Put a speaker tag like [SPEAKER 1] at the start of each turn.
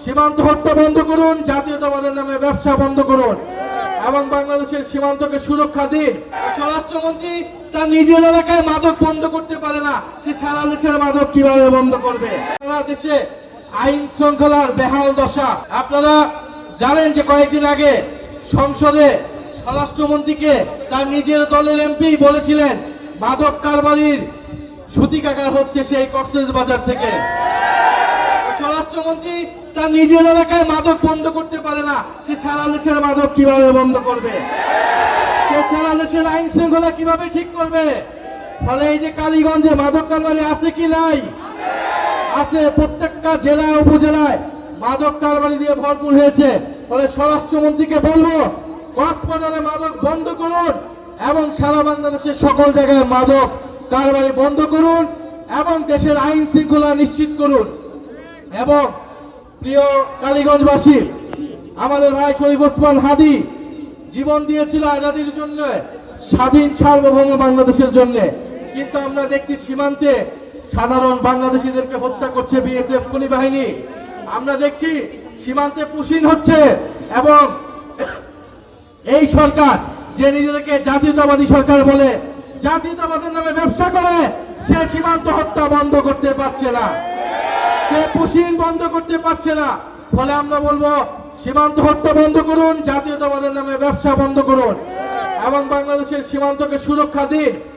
[SPEAKER 1] সীমান্ত হত্যা বন্ধ করুন, জাতীয়তাবাদের নামে ব্যবসা বন্ধ করুন এবং বাংলাদেশের সীমান্তকে সুরক্ষা দিন। স্বরাষ্ট্রমন্ত্রী তার নিজের এলাকায় মাদক বন্ধ করতে পারে না, সে সারা দেশের মাদক কিভাবে বন্ধ করবে? সারা দেশে আইন শৃঙ্খলার বেহাল দশা। আপনারা জানেন যে কয়েকদিন আগে সংসদে স্বরাষ্ট্রমন্ত্রীকে তার নিজের দলের এমপি বলেছিলেন মাদক কারবারির সূতিকাগার হচ্ছে সেই কক্সবাজার থেকে। স্বরাষ্ট্রমন্ত্রী তার নিজের এলাকায় মাদক বন্ধ করতে পারে না, সে সারা দেশের মাদক কিভাবে বন্ধ করবে? সে সারা দেশের আইন শৃঙ্খলা কিভাবে ঠিক করবে? ফলে এই যে কালীগঞ্জে মাদক কারবারি আছে কি নাই? আছে, প্রত্যেকটা জেলায় উপজেলায় মাদক কারবারি দিয়ে ভরপুর হয়েছে। ফলে স্বরাষ্ট্রমন্ত্রীকে বলবো কক্সবাজারে মাদক বন্ধ করুন এবং সারা বাংলাদেশের সকল জায়গায় মাদক কারবারি বন্ধ করুন এবং দেশের আইন শৃঙ্খলা নিশ্চিত করুন। এবং প্রিয় কালীগঞ্জবাসী, আমাদের ভাই শরীফ ওসমান হাদি জীবন দিয়েছিল আজাদির জন্য, স্বাধীন সার্বভৌম বাংলাদেশের জন্য, কিন্তু আমরা দেখছি সীমান্তে সাধারণ বাংলাদেশিদেরকে হত্যা করছে বিএসএফ খুনি বাহিনী। আমরা দেখছি সীমান্তে পুশিন হচ্ছে এবং এই সরকার যে নিজেদেরকে জাতীয়তাবাদী সরকার বলে জাতীয়তাবাদের নামে ব্যবসা করে, সে সীমান্ত হত্যা বন্ধ করতে পারছে না, সে পুশিন বন্ধ করতে পারছে না। ফলে আমরা বলবো সীমান্ত হত্যা বন্ধ করুন, জাতীয়তাবাদের নামে ব্যবসা বন্ধ করুন এবং বাংলাদেশের সীমান্তকে সুরক্ষা দিন।